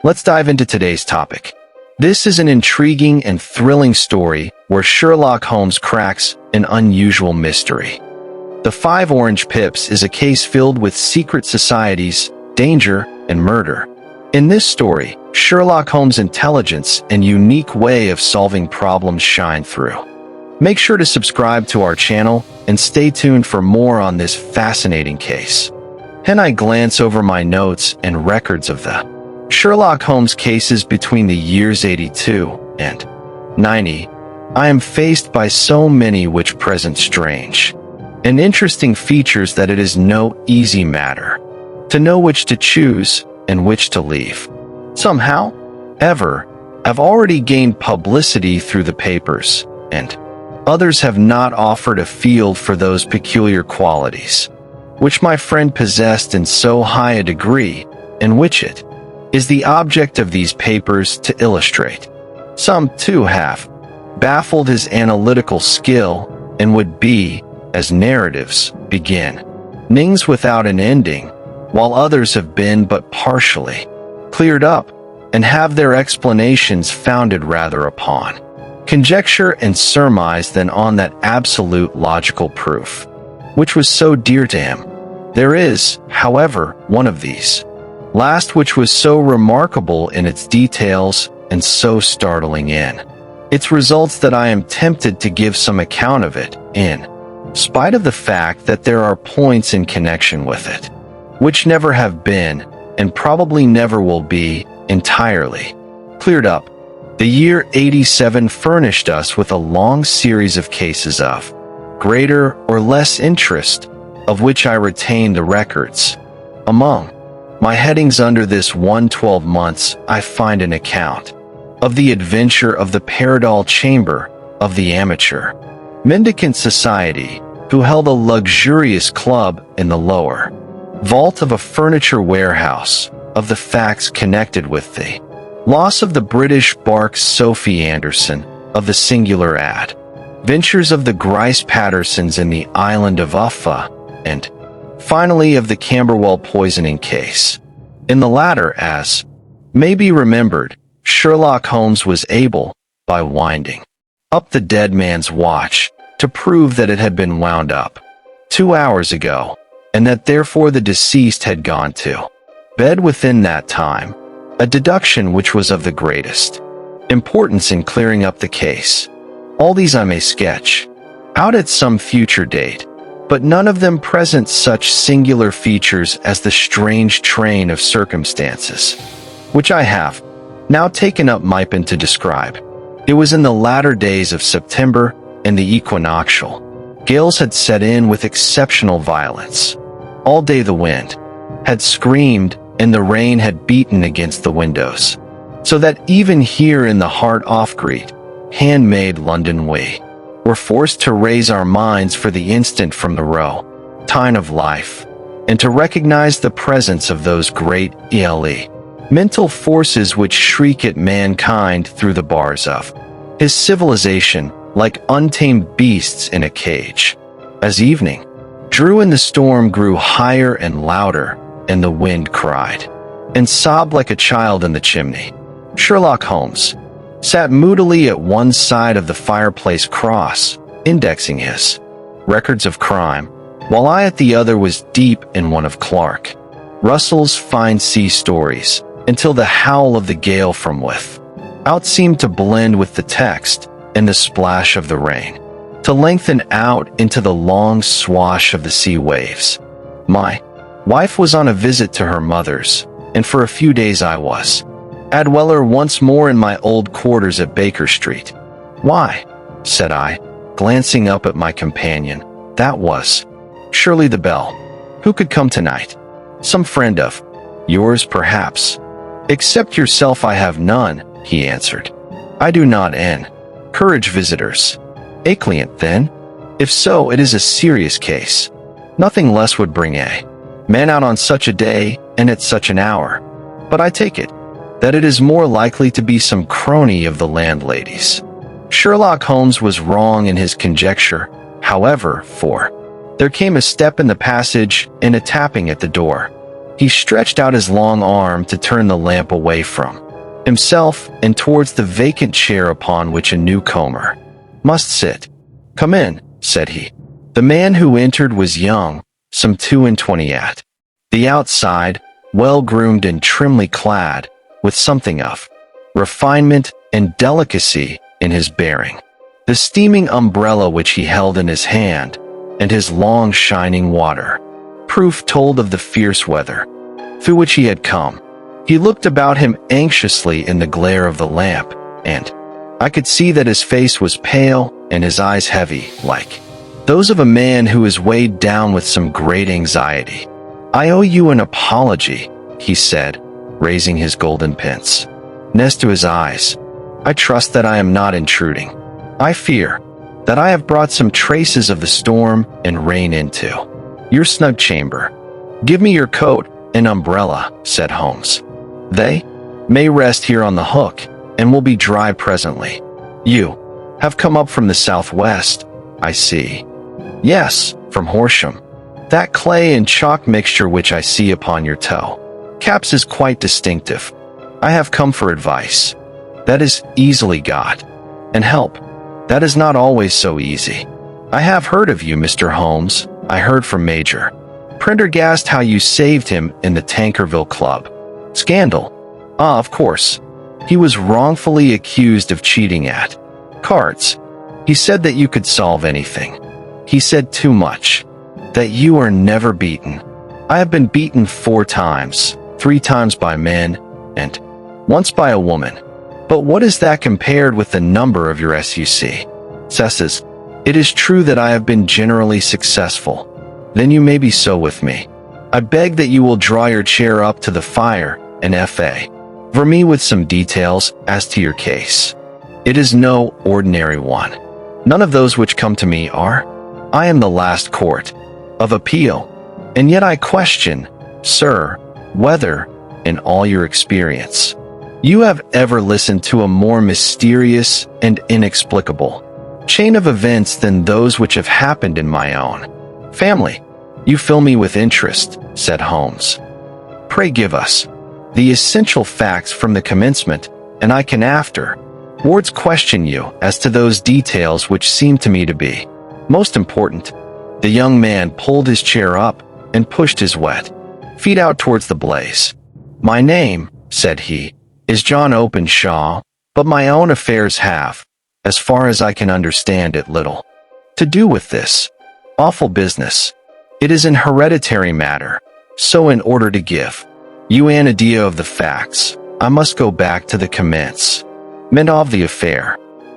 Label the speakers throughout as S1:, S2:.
S1: Let's dive into today's topic. This is an intriguing and thrilling story where Sherlock Holmes cracks an unusual mystery. The Five Orange Pips is a case filled with secret societies, danger, and murder. In this story, Sherlock Holmes' intelligence and unique way of solving problems shine through. Make sure to subscribe to our channel and stay tuned for more on this fascinating case. And I glance over my notes and records of the Sherlock Holmes cases between the years 82 and 90. I am faced by so many which present strange and interesting features that it is no easy matter to know which to choose and which to leave. Somehow, I've already gained publicity through the papers, and others have not offered a field for those peculiar qualities, which my friend possessed in so high a degree, and which it is the object of these papers to illustrate. Some, too, have baffled his analytical skill and would be, as narratives begin, nings without an ending, while others have been but partially cleared up and have their explanations founded rather upon conjecture and surmise than on that absolute logical proof, which was so dear to him. There is, however, one of these last which was so remarkable in its details and so startling in its results that I am tempted to give some account of it, in spite of the fact that there are points in connection with it, which never have been, and probably never will be, entirely cleared up. The year 87 furnished us with a long series of cases of greater or less interest, of which I retain the records. Among my headings under this 112 months, I find an account of the adventure of the Paradol Chamber of the Amateur Mendicant Society, who held a luxurious club in the lower vault of a furniture warehouse, of the facts connected with the loss of the British bark Sophie Anderson, of the singular adventures of the Grice Pattersons in the island of Uffa, and finally of the Camberwell poisoning case. In the latter, as may be remembered, Sherlock Holmes was able, by winding up the dead man's watch, to prove that it had been wound up 2 hours ago, and that therefore the deceased had gone to bed within that time, a deduction which was of the greatest importance in clearing up the case. All these I may sketch out at some future date, but none of them present such singular features as the strange train of circumstances, which I have now taken up my pen to describe. It was in the latter days of September, and the equinoctial gales had set in with exceptional violence. All day the wind had screamed, and the rain had beaten against the windows, so that even here in the heart of great, handmade London we were forced to raise our minds for the instant from the routine of life, and to recognize the presence of those great mental forces which shriek at mankind through the bars of his civilization, like untamed beasts in a cage. As evening drew in, the storm grew higher and louder, and the wind cried and sobbed like a child in the chimney. Sherlock Holmes sat moodily at one side of the fireplace cross, indexing his records of crime, while I at the other was deep in one of Clark Russell's fine sea stories, until the howl of the gale from without seemed to blend with the text and the splash of the rain, to lengthen out into the long swash of the sea waves. My wife was on a visit to her mother's, and for a few days I was a dweller once more in my old quarters at Baker Street. "Why," said I, glancing up at my companion, "that was surely the bell. Who could come tonight? Some friend of yours, perhaps?" "Except yourself I have none," he answered. "I do not encourage visitors." "A client, then? If so, it is a serious case. Nothing less would bring a man out on such a day and at such an hour. But I take it that it is more likely to be some crony of the landlady's." Sherlock Holmes was wrong in his conjecture, however, for there came a step in the passage and a tapping at the door. He stretched out his long arm to turn the lamp away from himself and towards the vacant chair upon which a newcomer must sit. "Come in," said he. The man who entered was young, some 22 at the outside, well-groomed and trimly clad, with something of refinement and delicacy in his bearing. The steaming umbrella which he held in his hand, and his long shining water-proof told of the fierce weather through which he had come. He looked about him anxiously in the glare of the lamp, and I could see that his face was pale and his eyes heavy, like those of a man who is weighed down with some great anxiety. "I owe you an apology," he said, raising his golden pince nest to his eyes. "I trust that I am not intruding. I fear that I have brought some traces of the storm and rain into your snug chamber." "Give me your coat and umbrella," said Holmes. "They may rest here on the hook and will be dry presently. You have come up from the southwest, I see." "Yes, from Horsham. That clay and chalk mixture which I see upon your toe caps is quite distinctive. I have come for advice. That is easily got, and help. That is not always so easy. I have heard of you, Mr. Holmes. I heard from Major Prendergast how you saved him in the Tankerville Club scandal. Ah, of course. He was wrongfully accused of cheating at cards. He said that you could solve anything. He said too much. That you are never beaten. I have been beaten 4 times, 3 times by men, and once by a woman. But what is that compared with the number of your successes? It is true that I have been generally successful. Then you may be so with me. I beg that you will draw your chair up to the fire and for me with some details as to your case. It is no ordinary one. None of those which come to me are. I am the last court of appeal, and yet I question, sir, whether, in all your experience, you have ever listened to a more mysterious and inexplicable chain of events than those which have happened in my own family. You fill me with interest, said Holmes. Pray give us the essential facts from the commencement, and I can afterwards question you as to those details which seem to me to be most important. The young man pulled his chair up and pushed his wet feet out towards the blaze. My name, said he, is John Openshaw, but my own affairs have, as far as I can understand it, little to do with this awful business. It is an hereditary matter, so in order to give you an idea of the facts, I must go back to the commencement of the affair.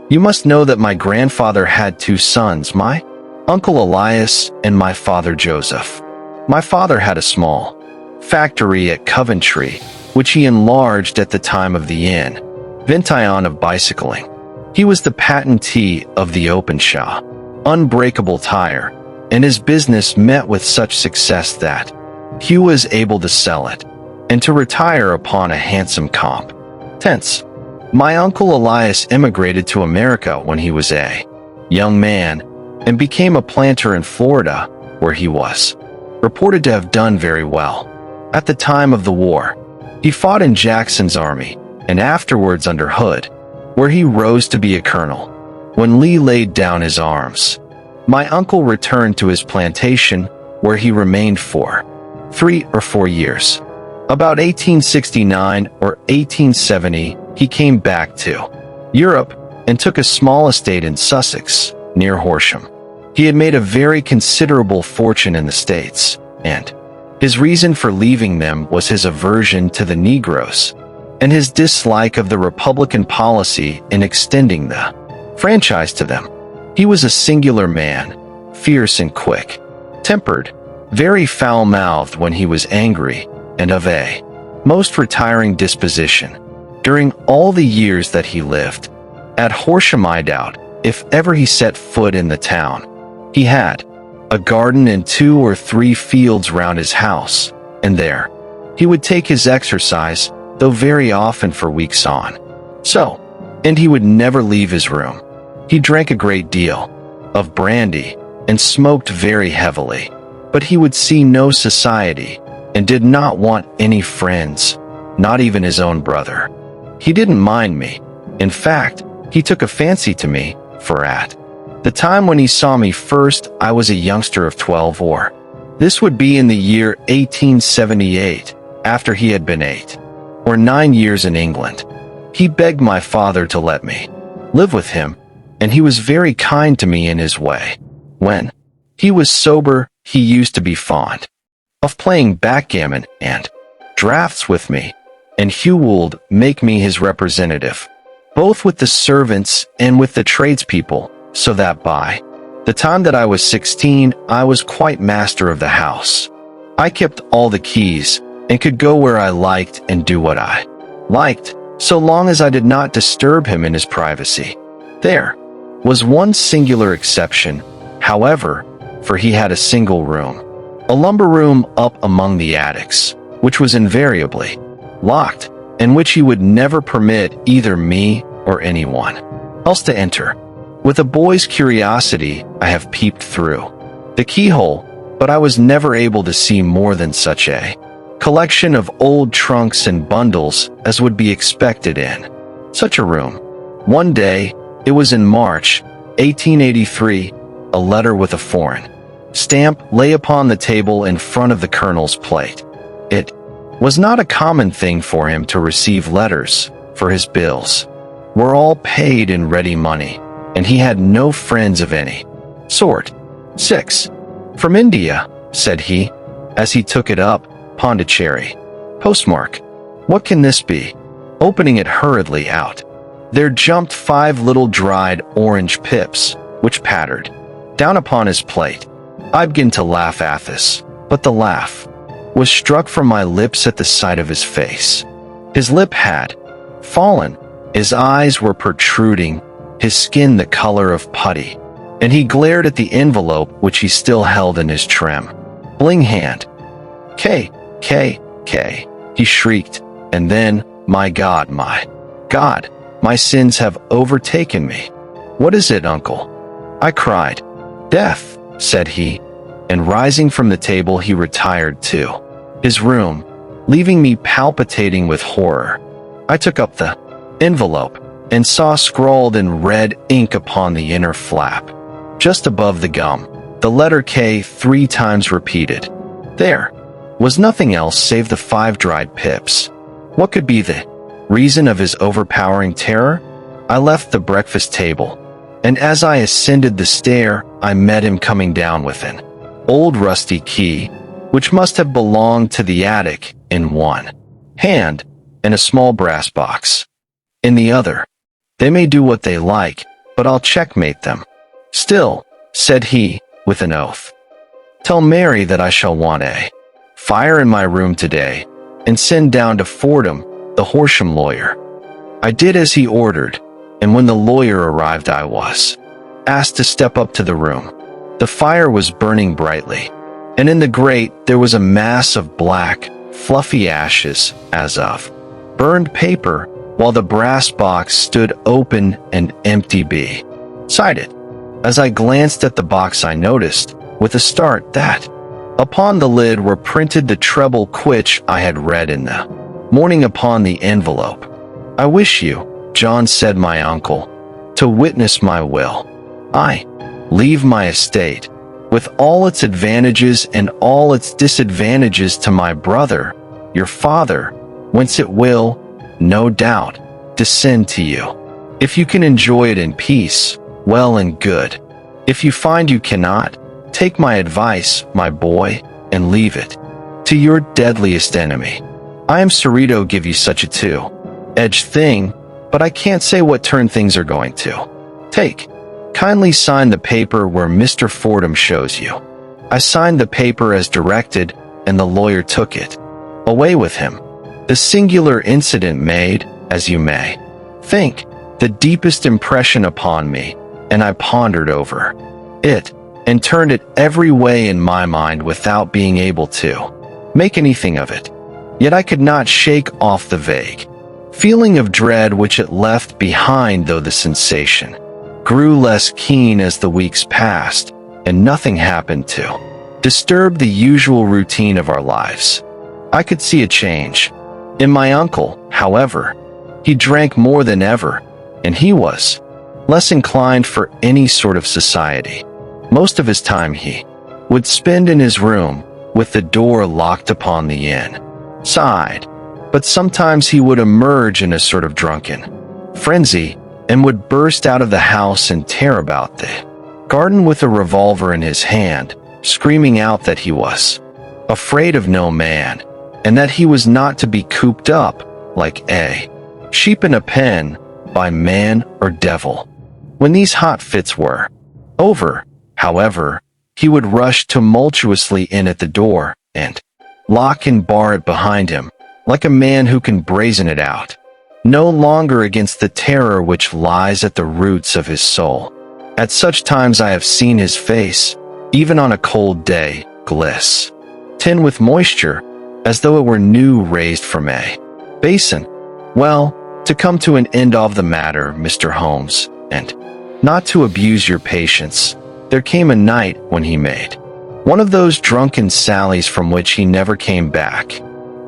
S1: You must know that my grandfather had 2 sons, my Uncle Elias and my father Joseph. My father had a small factory at Coventry, which he enlarged at the time of the invention of bicycling. He was the patentee of the Openshaw unbreakable tire, and his business met with such success that he was able to sell it and to retire upon a handsome competence. My Uncle Elias immigrated to America when he was a young man and became a planter in Florida, where he was reported to have done very well. At the time of the war, he fought in Jackson's army and afterwards under Hood, where he rose to be a colonel. When Lee laid down his arms, my uncle returned to his plantation, where he remained for 3 or 4 years. About 1869 or 1870, he came back to Europe and took a small estate in Sussex, near Horsham. He had made a very considerable fortune in the States, and his reason for leaving them was his aversion to the Negroes and his dislike of the Republican policy in extending the franchise to them. He was a singular man, fierce and quick-tempered, very foul-mouthed when he was angry, and of a most retiring disposition. During all the years that he lived at Horsham, I doubt if ever he set foot in the town. He had a garden and 2 or 3 fields round his house, and there he would take his exercise, though very often for weeks on. And he would never leave his room. He drank a great deal of brandy and smoked very heavily, but he would see no society and did not want any friends, not even his own brother. He didn't mind me. In fact, he took a fancy to me, for at the time when he saw me first, I was a youngster of 12 or this would be in the year 1878, after he had been 8 or 9 years in England. He begged my father to let me live with him, and he was very kind to me in his way. When he was sober, he used to be fond of playing backgammon and drafts with me, and he would make me his representative, both with the servants and with the tradespeople, so that by the time that I was 16, I was quite master of the house. I kept all the keys and could go where I liked and do what I liked, so long as I did not disturb him in his privacy. There was one singular exception, however, for he had a single room, a lumber room up among the attics, which was invariably locked, and which he would never permit either me or anyone else to enter. With a boy's curiosity, I have peeped through the keyhole, but I was never able to see more than such a collection of old trunks and bundles as would be expected in such a room. One day, it was in March, 1883, a letter with a foreign stamp lay upon the table in front of the colonel's plate. It was not a common thing for him to receive letters, for his bills were all paid in ready money, and he had no friends of any sort. 6. From India, said he, as he took it up, Pondicherry. Postmark. What can this be? Opening it hurriedly out, there jumped 5 little dried orange pips, which pattered down upon his plate. I began to laugh at this, but the laugh was struck from my lips at the sight of his face. His lip had fallen, his eyes were protruding, his skin the color of putty, and he glared at the envelope which he still held in his trembling hand. K, he shrieked, and then, my God, my sins have overtaken me. What is it, uncle? I cried. Death, said he, and rising from the table he retired to his room, leaving me palpitating with horror. I took up the envelope and saw scrawled in red ink upon the inner flap, just above the gum, the letter K 3 times repeated. There was nothing else save the 5 dried pips. What could be the reason of his overpowering terror? I left the breakfast table, and as I ascended the stair, I met him coming down with an old rusty key, which must have belonged to the attic, in one hand, and a small brass box in the other. They may do what they like, but I'll checkmate them. Still, said he, with an oath, tell Mary that I shall want a fire in my room today, and send down to Fordham, the Horsham lawyer. I did as he ordered, and when the lawyer arrived I was asked to step up to the room. The fire was burning brightly, and in the grate there was a mass of black, fluffy ashes, as of burned paper, while the brass box stood open and empty beside it. As I glanced at the box I noticed, with a start, that upon the lid were printed the treble which I had read in the morning upon the envelope. I wish you, John, said my uncle, to witness my will. I leave my estate, with all its advantages and all its disadvantages, to my brother, your father, whence it will, no doubt, descend to you. If you can enjoy it in peace, well and good. If you find you cannot, take my advice, my boy, and leave it to your deadliest enemy. I am sorry to give you such a two-edged thing, but I can't say what turn things are going to take. Kindly sign the paper where Mr. Fordham shows you. I signed the paper as directed, and the lawyer took it away with him. The singular incident made, as you may think, the deepest impression upon me, and I pondered over it, and turned it every way in my mind without being able to make anything of it. Yet I could not shake off the vague feeling of dread which it left behind, though the sensation grew less keen as the weeks passed, and nothing happened to disturb the usual routine of our lives. I could see a change. In my uncle, however, he drank more than ever, and he was less inclined for any sort of society. Most of his time he would spend in his room with the door locked upon the inside, but sometimes he would emerge in a sort of drunken frenzy and would burst out of the house and tear about the garden with a revolver in his hand, screaming out that he was afraid of no man, and that he was not to be cooped up like a sheep in a pen by man or devil. When these hot fits were over, however, he would rush tumultuously in at the door and lock and bar it behind him, like a man who can brazen it out, no longer against the terror which lies at the roots of his soul. At such times I have seen his face, even on a cold day, glisten with moisture, as though it were new raised from a basin. Well, to come to an end of the matter, Mr. Holmes, and not to abuse your patience, there came a night when he made one of those drunken sallies from which he never came back.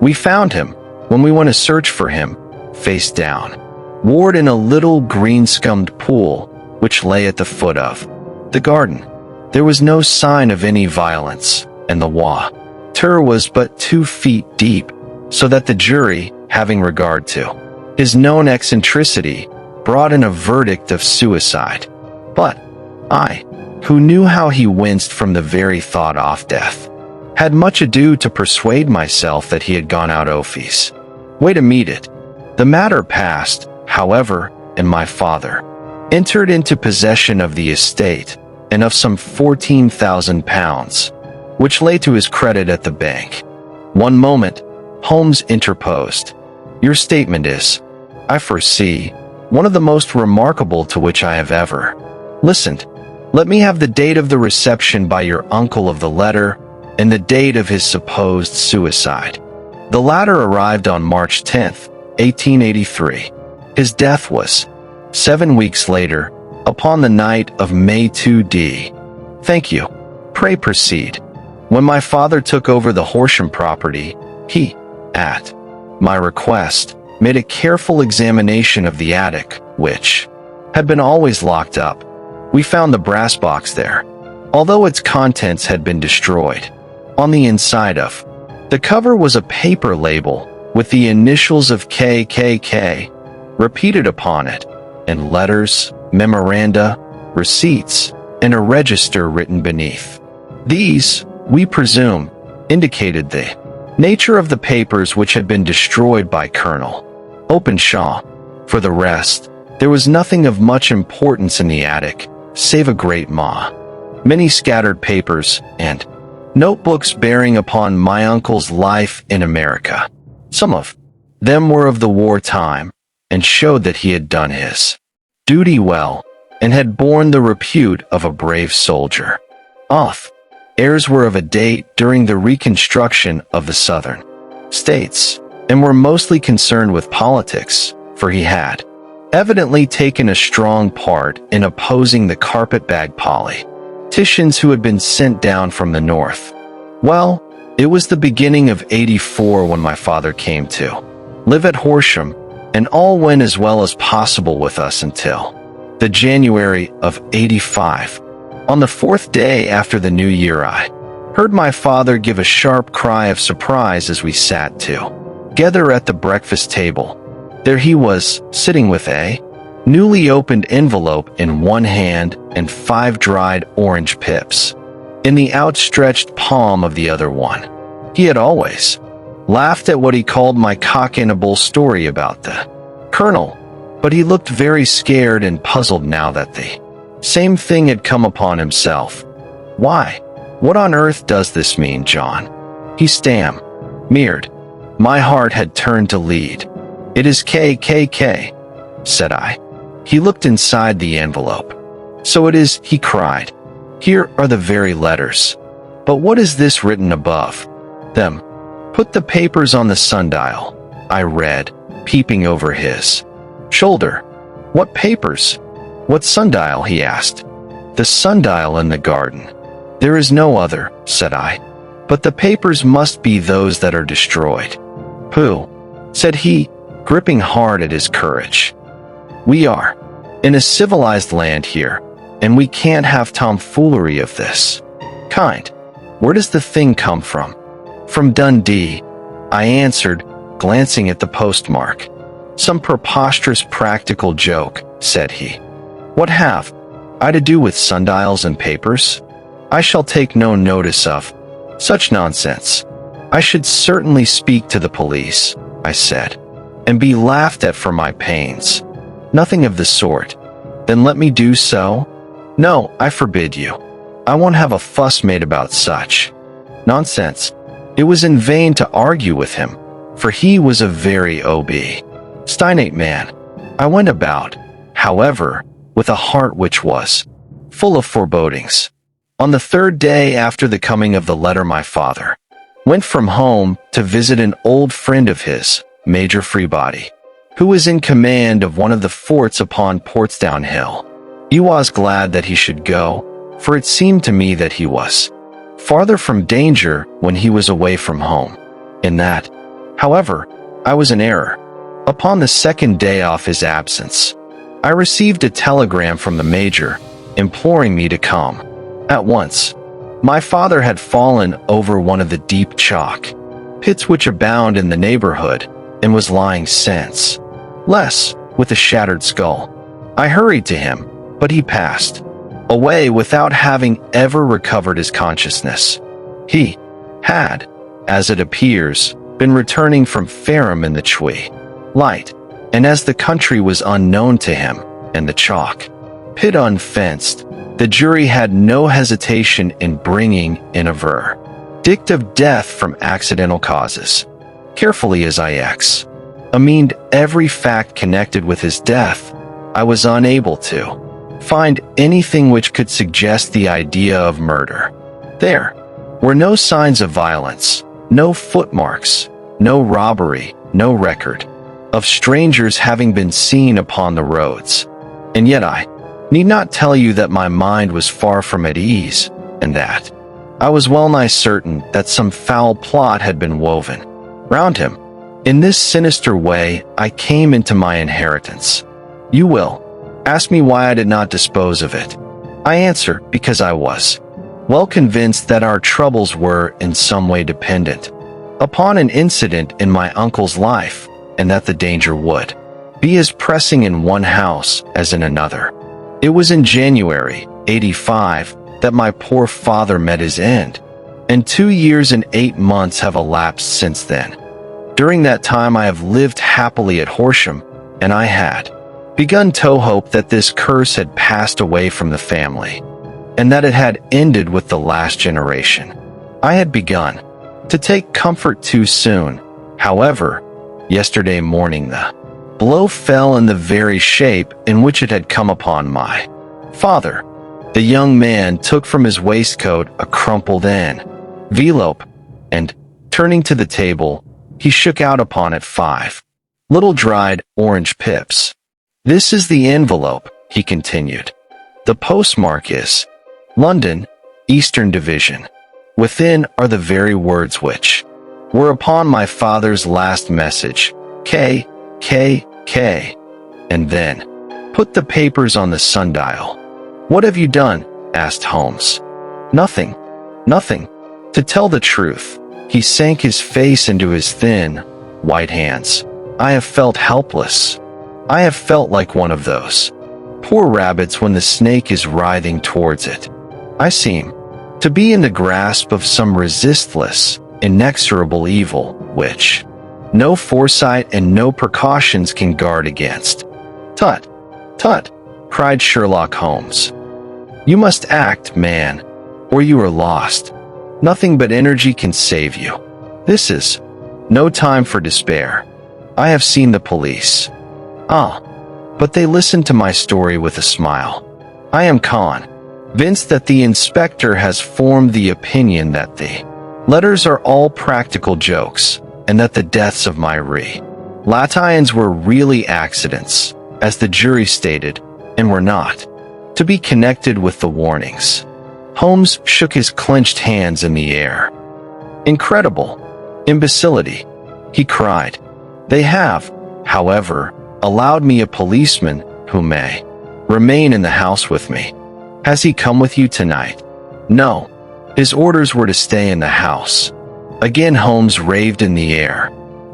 S1: We found him, when we went to search for him, face down, moored in a little green-scummed pool which lay at the foot of the garden. There was no sign of any violence, and the water was but 2 feet deep, so that the jury, having regard to his known eccentricity, brought in a verdict of suicide. But I, who knew how he winced from the very thought of death, had much ado to persuade myself that he had gone out office way to meet it. The matter passed, however, and my father entered into possession of the estate and of some £14,000, which lay to his credit at the bank. One moment, Holmes interposed. Your statement is, I foresee, one of the most remarkable to which I have ever listened. Let me have the date of the reception by your uncle of the letter and the date of his supposed suicide. The latter arrived on March 10th, 1883. His death was 7 weeks later, upon the night of May 2d. Thank you. Pray proceed. When my father took over the Horsham property, he, at my request, made a careful examination of the attic, which had been always locked up. We found the brass box there, although its contents had been destroyed. On the inside of the cover was a paper label with the initials of KKK repeated upon it, and letters, memoranda, receipts, and a register written beneath. These, we presume, indicated the nature of the papers which had been destroyed by Colonel Openshaw. For the rest, there was nothing of much importance in the attic, save a great many scattered papers and notebooks bearing upon my uncle's life in America. Some of them were of the war time, and showed that he had done his duty well, and had borne the repute of a brave soldier. Heirs were of a date during the Reconstruction of the Southern States, and were mostly concerned with politics, for he had evidently taken a strong part in opposing the carpetbag politicians who had been sent down from the North. Well, it was the beginning of '84 when my father came to live at Horsham, and all went as well as possible with us until the January of '85. On the 4th day after the New Year, I heard my father give a sharp cry of surprise as we sat together at the breakfast table. There he was, sitting with a newly opened envelope in one hand and 5 dried orange pips in the outstretched palm of the other one. He had always laughed at what he called my cock-in-a-bull story about the Colonel, but he looked very scared and puzzled now that the same thing had come upon himself. Why, what on earth does this mean, John? He stammered. My heart had turned to lead. It is KKK, said I. He looked inside the envelope. So it is, he cried. Here are the very letters. But what is this written above them? Put the papers on the sundial, I read, peeping over his shoulder. What papers? What sundial? He asked. The sundial in the garden. There is no other, said I. But the papers must be those that are destroyed. Pooh, said he, gripping hard at his courage. We are in a civilized land here, and we can't have tomfoolery of this kind. Where does the thing come from? From Dundee, I answered, glancing at the postmark. Some preposterous practical joke, said he. What have I to do with sundials and papers? I shall take no notice of such nonsense. I should certainly speak to the police, I said, and be laughed at for my pains. Nothing of the sort. Then let me do so? No, I forbid you. I won't have a fuss made about such nonsense. It was in vain to argue with him, for he was a very obstinate man. I went about, however, with a heart which was full of forebodings. On the third day after the coming of the letter, my father went from home to visit an old friend of his, Major Freebody, who was in command of one of the forts upon Portsdown Hill. He was glad that he should go, for it seemed to me that he was farther from danger when he was away from home. In that, however, I was in error. Upon the second day off his absence, I received a telegram from the Major, imploring me to come at once. My father had fallen over one of the deep chalk pits which abound in the neighborhood, and was lying senseless, with a shattered skull. I hurried to him, but he passed away without having ever recovered his consciousness. He had, as it appears, been returning from Fareham in the twilight, and as the country was unknown to him, and the chalk pit unfenced, the jury had no hesitation in bringing in a verdict of death from accidental causes. Carefully as I examined every fact connected with his death, I was unable to find anything which could suggest the idea of murder. There were no signs of violence, no footmarks, no robbery, no record of strangers having been seen upon the roads. And yet I need not tell you that my mind was far from at ease, and that I was well nigh certain that some foul plot had been woven round him. In this sinister way I came into my inheritance. You will ask me why I did not dispose of it. I answer, because I was well convinced that our troubles were in some way dependent upon an incident in my uncle's life, and that the danger would be as pressing in one house as in another. It was in January, '85, that my poor father met his end, and 2 years and 8 months have elapsed since then. During that time I have lived happily at Horsham, and I had begun to hope that this curse had passed away from the family, and that it had ended with the last generation. I had begun to take comfort too soon. However, yesterday morning the blow fell in the very shape in which it had come upon my father. The young man took from his waistcoat a crumpled envelope, and, turning to the table, he shook out upon it 5 little dried orange pips. This is the envelope, he continued. The postmark is London, Eastern Division. Within are the very words which were upon my father's last message, K, K, K. And then, put the papers on the sundial. What have you done? Asked Holmes. Nothing. Nothing. To tell the truth, he sank his face into his thin, white hands. I have felt helpless. I have felt like one of those poor rabbits when the snake is writhing towards it. I seem to be in the grasp of some resistless, inexorable evil, which no foresight and no precautions can guard against. Tut, tut, cried Sherlock Holmes. You must act, man, or you are lost. Nothing but energy can save you. This is no time for despair. I have seen the police. Ah, but they listened to my story with a smile. I am convinced that the inspector has formed the opinion that the letters are all practical jokes, and that the deaths of my relatives were really accidents, as the jury stated, and were not to be connected with the warnings. Holmes shook his clenched hands in the air. Incredible. Imbecility. He cried. They have, however, allowed me a policeman who may remain in the house with me. Has he come with you tonight? No. His orders were to stay in the house. Again Holmes raved in the air.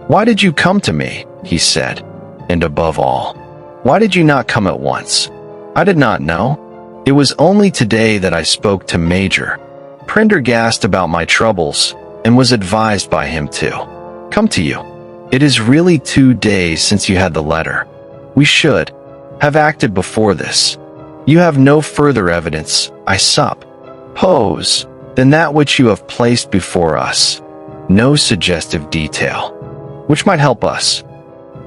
S1: Why did you come to me? He said. And above all, why did you not come at once? I did not know. It was only today that I spoke to Major Prendergast about my troubles and was advised by him to come to you. It is really 2 days since you had the letter. We should have acted before this. You have no further evidence, I suppose, than that which you have placed before us. No suggestive detail, which might help us.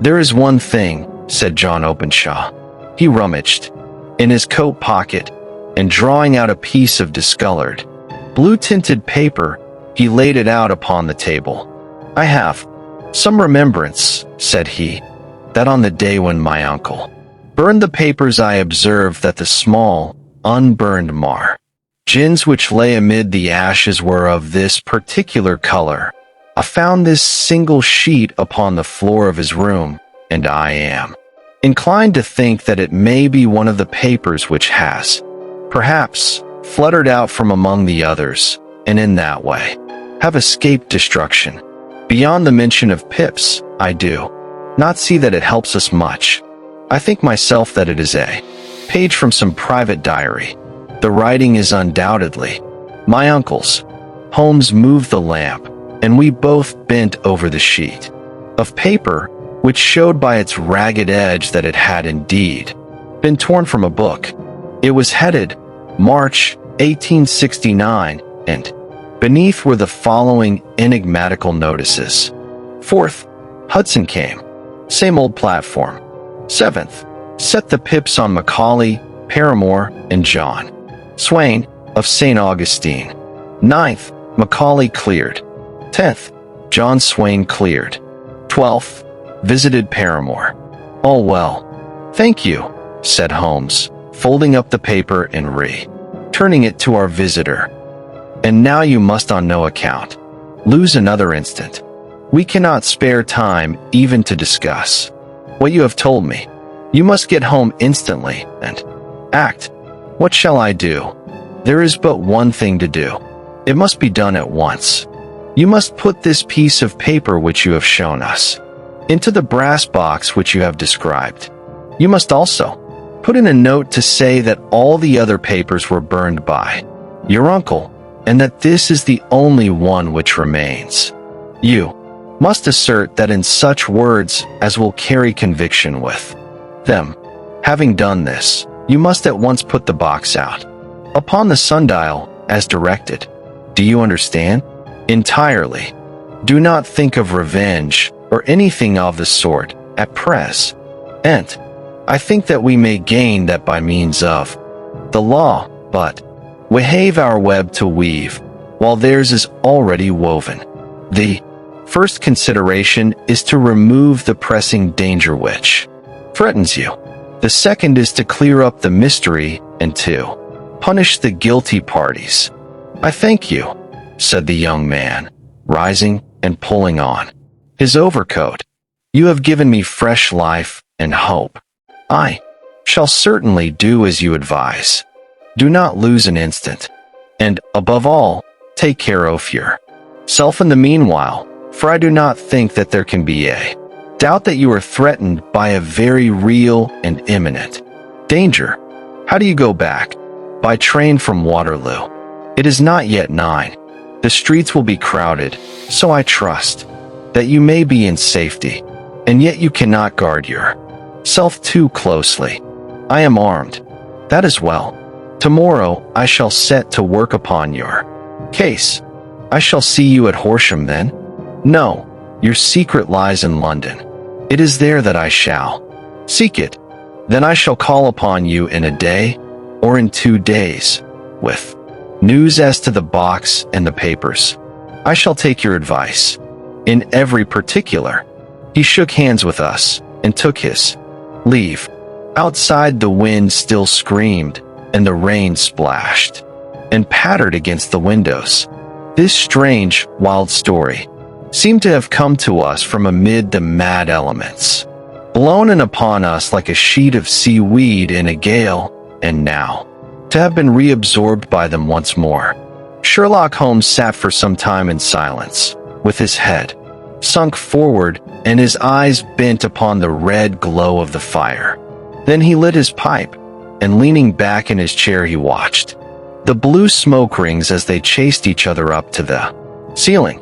S1: There is one thing, said John Openshaw. He rummaged in his coat pocket, and drawing out a piece of discolored, blue-tinted paper, he laid it out upon the table. I have some remembrance, said he, that on the day when my uncle burned the papers I observed that the small, unburned margins which lay amid the ashes were of this particular color. I found this single sheet upon the floor of his room, and I am inclined to think that it may be one of the papers which has, perhaps, fluttered out from among the others, and in that way have escaped destruction. Beyond the mention of pips, I do not see that it helps us much. I think myself that it is a page from some private diary. The writing is undoubtedly my uncle's. Holmes moved the lamp, and we both bent over the sheet of paper, which showed by its ragged edge that it had indeed been torn from a book. It was headed March 1869, and beneath were the following enigmatical notices. 4th, Hudson came. Same old platform. 7th, set the pips on Macaulay, Paramore, and John Swain of St. Augustine. 9th, Macaulay cleared. 10th, John Swain cleared. 12th, visited Paramore. All well. Thank you, said Holmes, folding up the paper and turning it to our visitor. And now you must on no account lose another instant. We cannot spare time even to discuss what you have told me. You must get home instantly and act. What shall I do? There is but one thing to do. It must be done at once. You must put this piece of paper which you have shown us into the brass box which you have described. You must also put in a note to say that all the other papers were burned by your uncle, and that this is the only one which remains. You must assert that in such words as will carry conviction with them. Having done this, you must at once put the box out upon the sundial as directed. Do you understand? Entirely. Do not think of revenge or anything of the sort at present. I think that we may gain that by means of the law, but we have our web to weave, while theirs is already woven. The first consideration is to remove the pressing danger which threatens you. The second is to clear up the mystery and to punish the guilty parties. I thank you, said the young man, rising and pulling on his overcoat. You have given me fresh life and hope. I shall certainly do as you advise. Do not lose an instant. And, above all, take care of yourself in the meanwhile, for I do not think that there can be a doubt that you are threatened by a very real and imminent danger. How do you go back? By train from Waterloo. It is not yet 9. The streets will be crowded, so I trust that you may be in safety, and yet you cannot guard yourself too closely. I am armed. That is well. Tomorrow I shall set to work upon your case. I shall see you at Horsham then? No, your secret lies in London. It is there that I shall seek it. Then I shall call upon you in a day or in 2 days with news as to the box and the papers. I shall take your advice in every particular. He shook hands with us and took his leave. Outside the wind still screamed, and the rain splashed and pattered against the windows. This strange, wild story seemed to have come to us from amid the mad elements, blown in upon us like a sheet of seaweed in a gale, and now, to have been reabsorbed by them once more. Sherlock Holmes sat for some time in silence, with his head sunk forward and his eyes bent upon the red glow of the fire. Then he lit his pipe, and leaning back in his chair he watched the blue smoke rings as they chased each other up to the ceiling.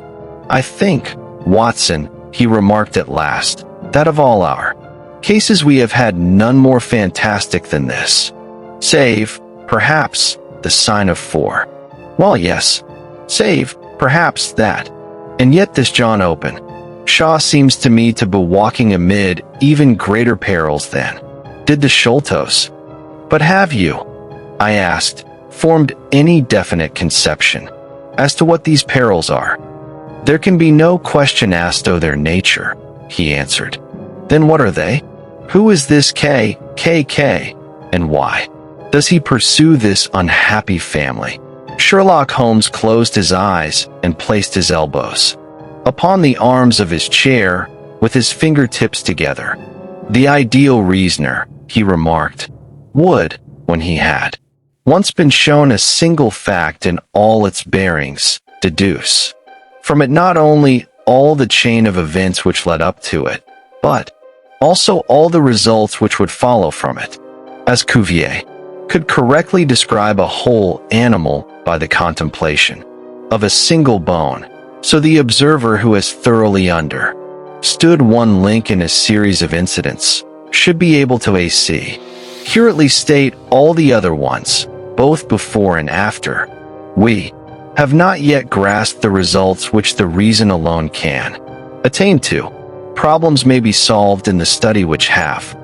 S1: "I think, Watson," he remarked at last, "that of all our cases we have had none more fantastic than this. Save, perhaps, the sign of 4. Well, yes, save, perhaps, that. And yet this John Openshaw seems to me to be walking amid even greater perils than did the Sholtos. But have you," I asked, "formed any definite conception as to what these perils are?" "There can be no question as to their nature," he answered. "Then what are they? Who is this K, and why does he pursue this unhappy family?" Sherlock Holmes closed his eyes and placed his elbows upon the arms of his chair with his fingertips together. "The ideal reasoner," he remarked, "would, when he had once been shown a single fact in all its bearings, deduce from it not only all the chain of events which led up to it, but also all the results which would follow from it. As Cuvier could correctly describe a whole animal by the contemplation of a single bone, so the observer who has thoroughly understood one link in a series of incidents should be able to accurately state all the other ones, both before and after. We have not yet grasped the results which the reason alone can attain to. Problems may be solved in the study which have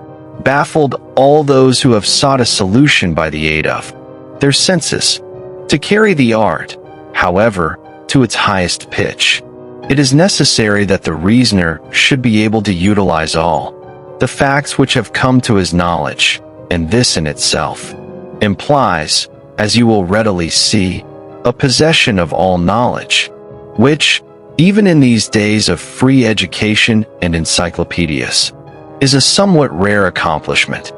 S1: baffled all those who have sought a solution by the aid of their senses. To carry the art, however, to its highest pitch, it is necessary that the reasoner should be able to utilize all the facts which have come to his knowledge, and this in itself implies, as you will readily see, a possession of all knowledge, which, even in these days of free education and encyclopedias, is a somewhat rare accomplishment.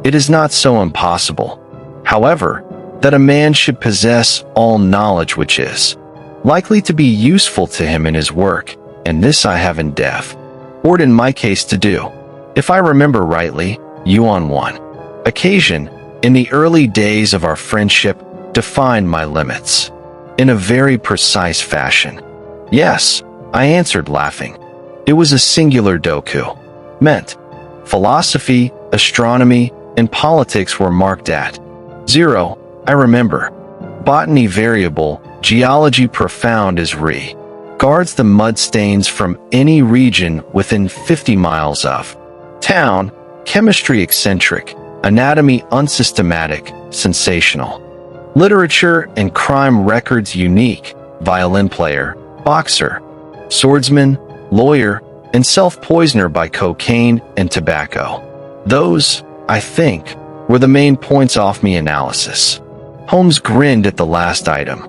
S1: It is not so impossible, however, that a man should possess all knowledge which is likely to be useful to him in his work, and this I have endeavored in my case to do. If I remember rightly, you on one occasion, in the early days of our friendship, defined my limits in a very precise fashion. Yes, I answered, laughing. It was a singular docu. Meant philosophy, astronomy, and politics were marked at 0, I remember. Botany variable, geology profound as regards the mud stains from any region within 50 miles of town, chemistry eccentric, anatomy unsystematic, sensational, literature and crime records unique, violin player, boxer, swordsman, lawyer, and self-poisoner by cocaine and tobacco. Those, I think, were the main points off me analysis. Holmes grinned at the last item.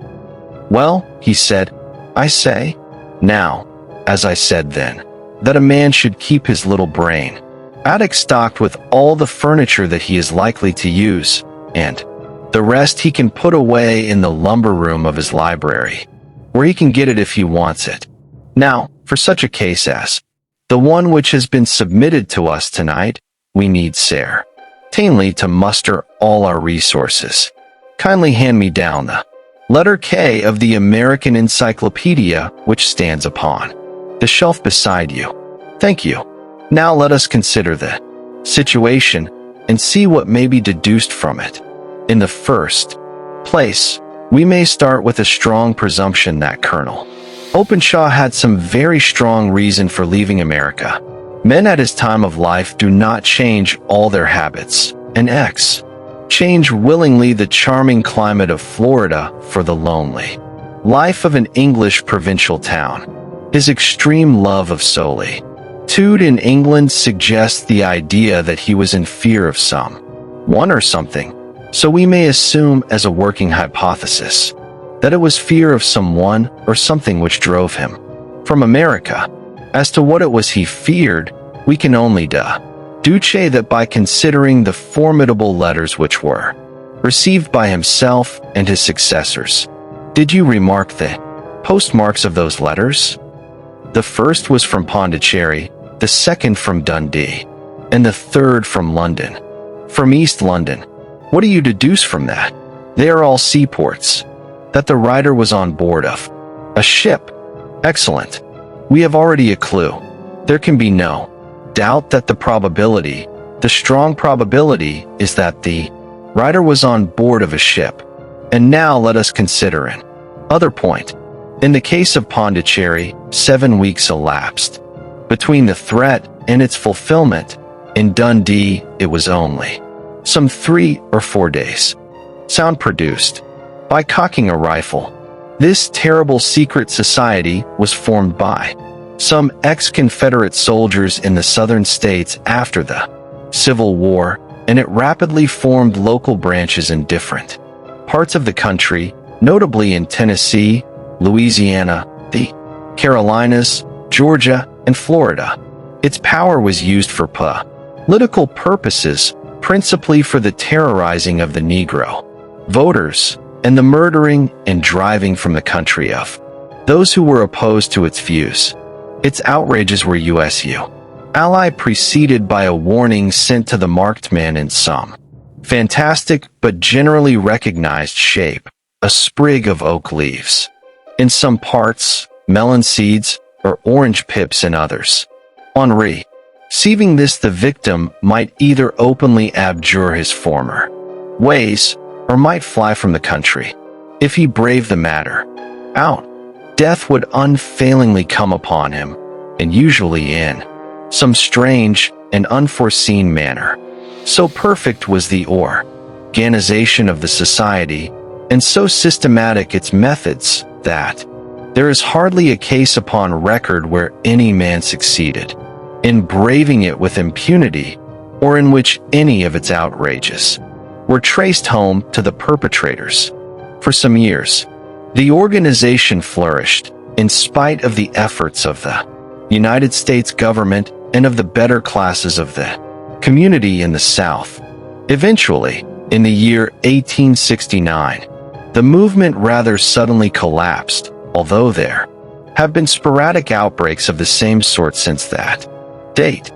S1: "Well," he said, "I say, now, as I said then, that a man should keep his little brain attic stocked with all the furniture that he is likely to use, and the rest he can put away in the lumber room of his library, where he can get it if he wants it. Now, for such a case as the one which has been submitted to us tonight, we need certainly to muster all our resources. Kindly hand me down the letter K of the American Encyclopedia which stands upon the shelf beside you. Thank you. Now let us consider the situation and see what may be deduced from it. In the first place, we may start with a strong presumption that Colonel Openshaw had some very strong reason for leaving America. Men at his time of life do not change all their habits, and change willingly the charming climate of Florida for the lonely life of an English provincial town. His extreme love of solitude in England suggests the idea that he was in fear of someone or something, so we may assume as a working hypothesis that it was fear of someone or something which drove him from America. As to what it was he feared, we can only deduce that by considering the formidable letters which were received by himself and his successors. Did you remark the postmarks of those letters? The first was from Pondicherry, the second from Dundee, and the third from London. From East London. What do you deduce from that? They are all seaports. That the writer was on board of a ship. Excellent. We have already a clue. There can be no doubt that the strong probability is that the writer was on board of a ship. And now let us consider an other point. In the case of Pondicherry, 7 weeks elapsed between the threat and its fulfillment. In Dundee, it was only some 3 or 4 days. Sound produced by cocking a rifle. This terrible secret society was formed by some ex-Confederate soldiers in the southern states after the Civil War, and it rapidly formed local branches in different parts of the country, notably in Tennessee, Louisiana, the Carolinas, Georgia, and Florida. Its power was used for political purposes, principally for the terrorizing of the Negro voters and the murdering and driving from the country of those who were opposed to its views. Its outrages were USU ally preceded by a warning sent to the marked man in some fantastic but generally recognized shape, a sprig of oak leaves. In some parts, melon seeds or orange pips in others. On receiving this, the victim might either openly abjure his former ways or might fly from the country. If he braved the matter out, death would unfailingly come upon him, and usually in some strange and unforeseen manner. So perfect was the organization of the society, and so systematic its methods, that there is hardly a case upon record where any man succeeded in braving it with impunity, or in which any of its outrages were traced home to the perpetrators. For some years, the organization flourished, in spite of the efforts of the United States government and of the better classes of the community in the South. Eventually, in the year 1869, the movement rather suddenly collapsed, although there have been sporadic outbreaks of the same sort since that date.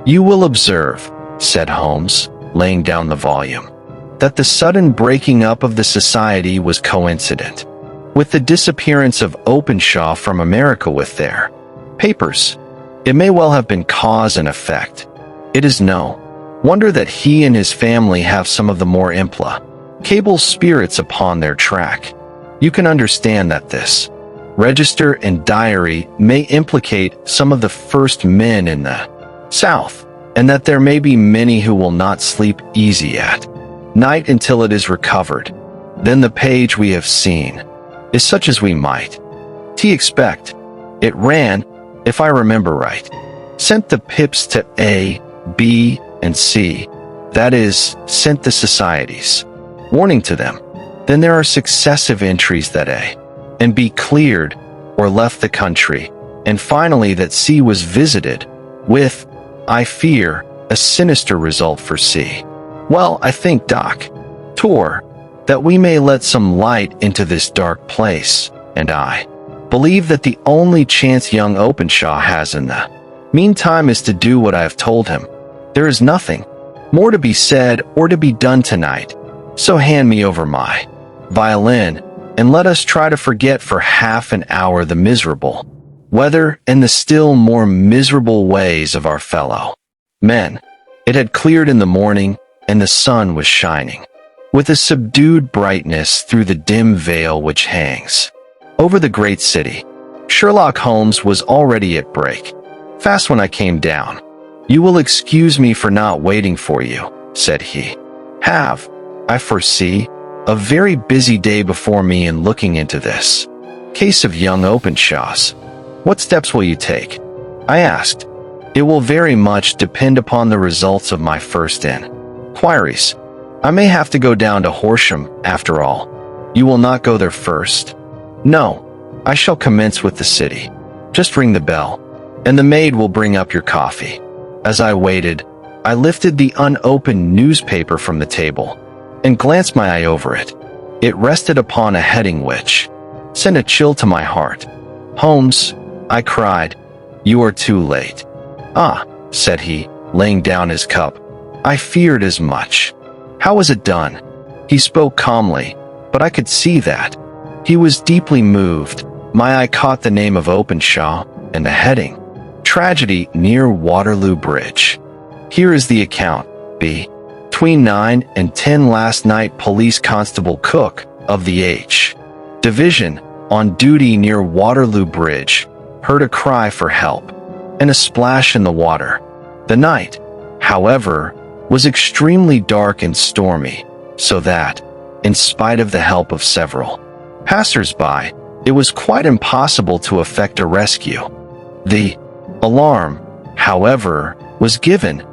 S1: You will observe, said Holmes, laying down the volume, that the sudden breaking up of the society was coincident with the disappearance of Openshaw from America with their papers. It may well have been cause and effect. It is no wonder that he and his family have some of the more implacable spirits upon their track. You can understand that this register and diary may implicate some of the first men in the South, and that there may be many who will not sleep easy at night until it is recovered. Then the page we have seen is such as we might expect. It ran, if I remember right, sent the pips to A, B, and C, that is, sent the societies warning to them. Then there are successive entries that A and B cleared or left the country, and finally that C was visited, with, I fear, a sinister result for C. Well, I think, Dr. that we may let some light into this dark place, and I believe that the only chance young Openshaw has in the meantime is to do what I have told him. There is nothing more to be said or to be done tonight, so hand me over my violin, and let us try to forget for half an hour the miserable weather and the still more miserable ways of our fellow men. It had cleared in the morning, and the sun was shining with a subdued brightness through the dim veil which hangs over the great city. Sherlock Holmes was already at break fast when I came down. You will excuse me for not waiting for you, said he. Have, I foresee, a very busy day before me in looking into this case of young Openshaw's. What steps will you take? I asked. It will very much depend upon the results of my first inquiries. I may have to go down to Horsham, after all. You will not go there first? No, I shall commence with the city. Just ring the bell, and the maid will bring up your coffee. As I waited, I lifted the unopened newspaper from the table and glanced my eye over it. It rested upon a heading which sent a chill to my heart. "Holmes," I cried, "you are too late." "Ah," said he, laying down his cup. "I feared as much. How was it done?" He spoke calmly, but I could see that he was deeply moved. My eye caught the name of Openshaw and the heading, "Tragedy near Waterloo Bridge." Here is the account. Between 9 and 10 last night, Police Constable Cook of the H Division on duty near Waterloo Bridge heard a cry for help and a splash in the water. The night, however, was extremely dark and stormy, so that, in spite of the help of several passers-by, it was quite impossible to effect a rescue. The alarm, however, was given,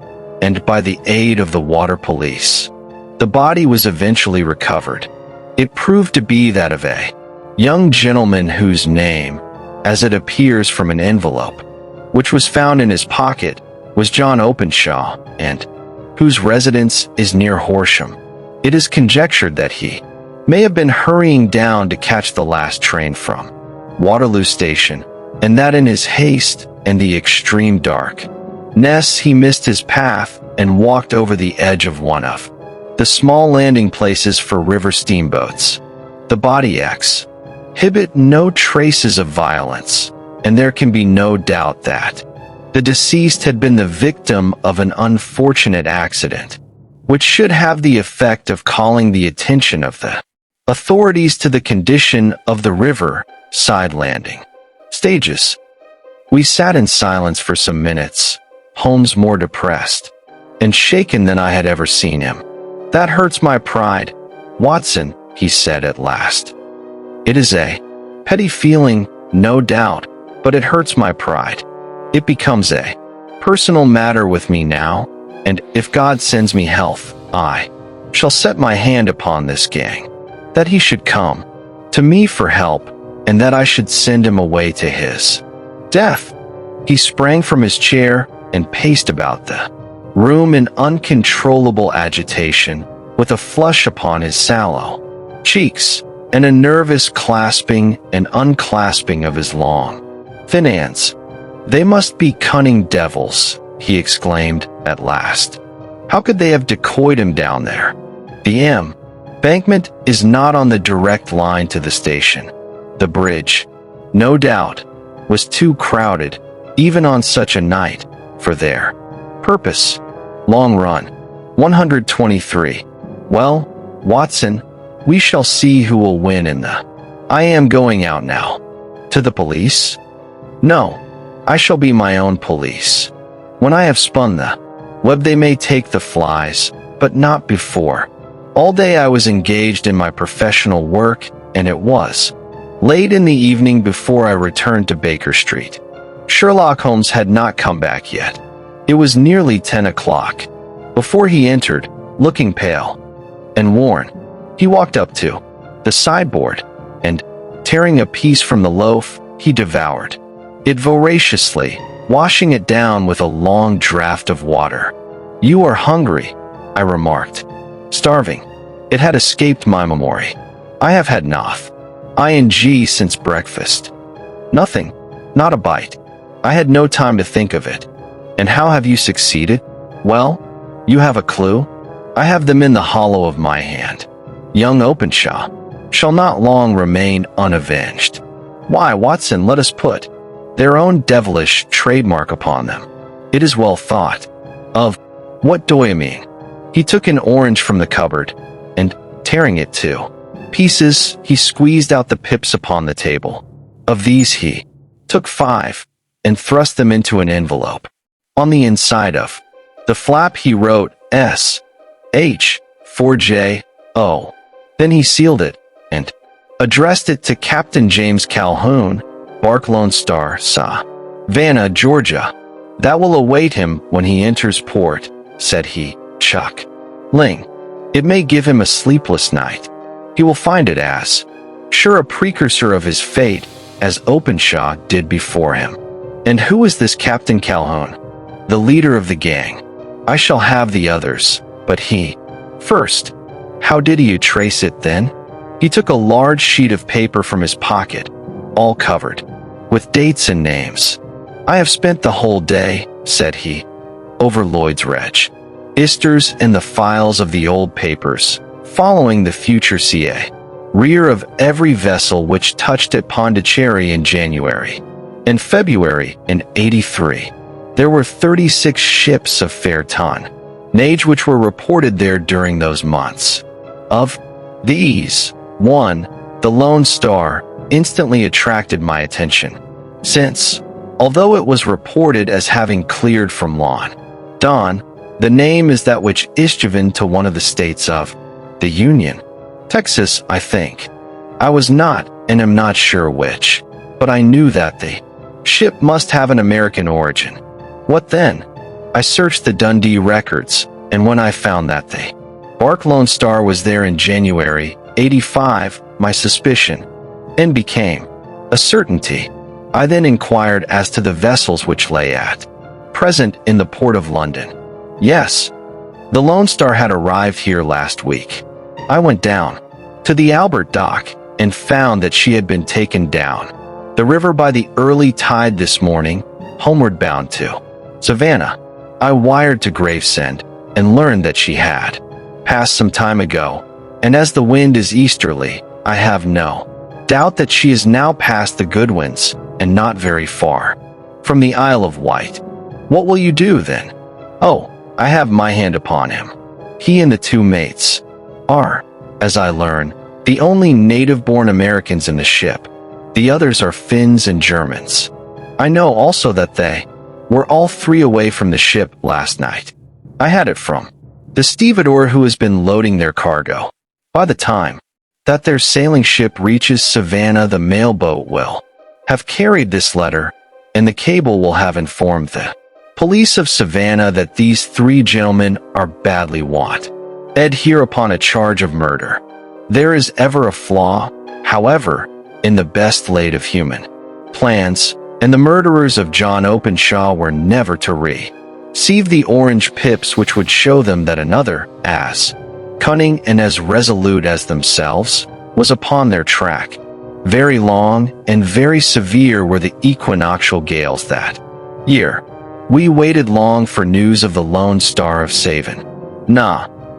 S1: and by the aid of the water police, the body was eventually recovered. It proved to be that of a young gentleman whose name, as it appears from an envelope, which was found in his pocket, was John Openshaw, and whose residence is near Horsham. It is conjectured that he may have been hurrying down to catch the last train from Waterloo Station, and that in his haste and the extreme darkness he missed his path and walked over the edge of one of the small landing places for river steamboats. The body exhibit no traces of violence, and there can be no doubt that the deceased had been the victim of an unfortunate accident, which should have the effect of calling the attention of the authorities to the condition of the river side landing stages. We sat in silence for some minutes, Holmes more depressed and shaken than I had ever seen him. "That hurts my pride, Watson," he said at last. "It is a petty feeling, no doubt, but it hurts my pride. It becomes a personal matter with me now, and if God sends me health, I shall set my hand upon this gang. That he should come to me for help, and that I should send him away to his death." He sprang from his chair and paced about the room in uncontrollable agitation, with a flush upon his sallow cheeks, and a nervous clasping and unclasping of his long, thin hands. "They must be cunning devils," he exclaimed at last. "How could they have decoyed him down there? The embankment is not on the direct line to the station. The bridge, no doubt, was too crowded, even on such a night, for their purpose. Long run. 123. Well, Watson, we shall see who will win in the... I am going out now." "To the police?" "No, I shall be my own police. When I have spun the web, they may take the flies, but not before. All day I was engaged in my professional work, and it was late in the evening before I returned to Baker Street. Sherlock Holmes had not come back yet. It was nearly 10 o'clock. Before he entered, looking pale and worn, he walked up to the sideboard, and, tearing a piece from the loaf, he devoured it voraciously, washing it down with a long draught of water. "You are hungry," I remarked. "Starving." It had escaped my memory. "I have had ing since breakfast." "Nothing, not a bite." I had no time to think of it. "And how have you succeeded?" "Well, you have a clue?" "I have them in the hollow of my hand. Young Openshaw shall not long remain unavenged." "Why, Watson, let us put their own devilish trademark upon them." "It is well thought of. What do you mean?" He took an orange from the cupboard, and, tearing it to pieces, he squeezed out the pips upon the table. Of these he took 5, and thrust them into an envelope. On the inside of the flap he wrote S.H. 4J.O. Then he sealed it, and addressed it to Captain James Calhoun, Bark Lone Star, Savannah, Georgia. "That will await him when he enters port," said he, chuckling. "It may give him a sleepless night. He will find it as Sure, a precursor of his fate, as Openshaw did before him. And who is this Captain Calhoun? The leader of the gang. I shall have the others, but he. First, how did he trace it then? He took a large sheet of paper from his pocket, all covered, with dates and names. I have spent the whole day, said he, over Lloyd's registers and the files of the old papers, following the future CA. Rear of every vessel which touched at Pondicherry in January. In February, in '83, there were 36 ships of fair tonnage which were reported there during those months. Of these, one, the Lone Star, instantly attracted my attention, since, although it was reported as having cleared from London, the name is that which is given to one of the states of the Union. Texas, I think. I was not, and am not sure which, but I knew that the ship must have an American origin. What then? I searched the Dundee records, and when I found that the bark Lone Star was there in January '85, my suspicion, and became a certainty. I then inquired as to the vessels which lay at present in the port of London. Yes, the Lone Star had arrived here last week. I went down to the Albert dock and found that she had been taken down the river by the early tide this morning, homeward bound to Savannah. I wired to Gravesend and learned that she had passed some time ago, and as the wind is easterly, I have no doubt that she is now past the Goodwins and not very far from the Isle of Wight. What will you do then? Oh, I have my hand upon him. He and the two mates are, as I learn, the only native-born Americans in the ship. The others are Finns and Germans. I know also that they were all three away from the ship last night. I had it from the stevedore who has been loading their cargo. By the time that their sailing ship reaches Savannah, the mailboat will have carried this letter, and the cable will have informed the police of Savannah that these three gentlemen are badly wanted here upon a charge of murder. There is ever a flaw, however, in the best laid of human plans, and the murderers of John Openshaw were never to receive the orange pips which would show them that another, as cunning and as resolute as themselves, was upon their track. Very long and very severe were the equinoctial gales that year. We waited long for news of the Lone Star of Savin.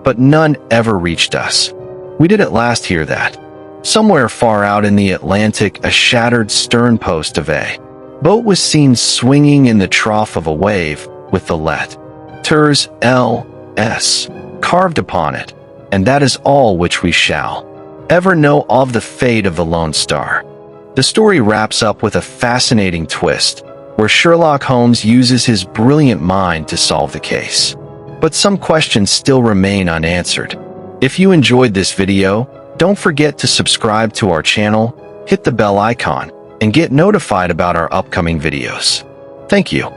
S1: But none ever reached us. We did at last hear that, somewhere far out in the Atlantic, a shattered stern post of a boat was seen swinging in the trough of a wave, with the letters L.S. carved upon it, and that is all which we shall ever know of the fate of the Lone Star. The story wraps up with a fascinating twist, where Sherlock Holmes uses his brilliant mind to solve the case. But some questions still remain unanswered. If you enjoyed this video, don't forget to subscribe to our channel, hit the bell icon, and get notified about our upcoming videos. Thank you.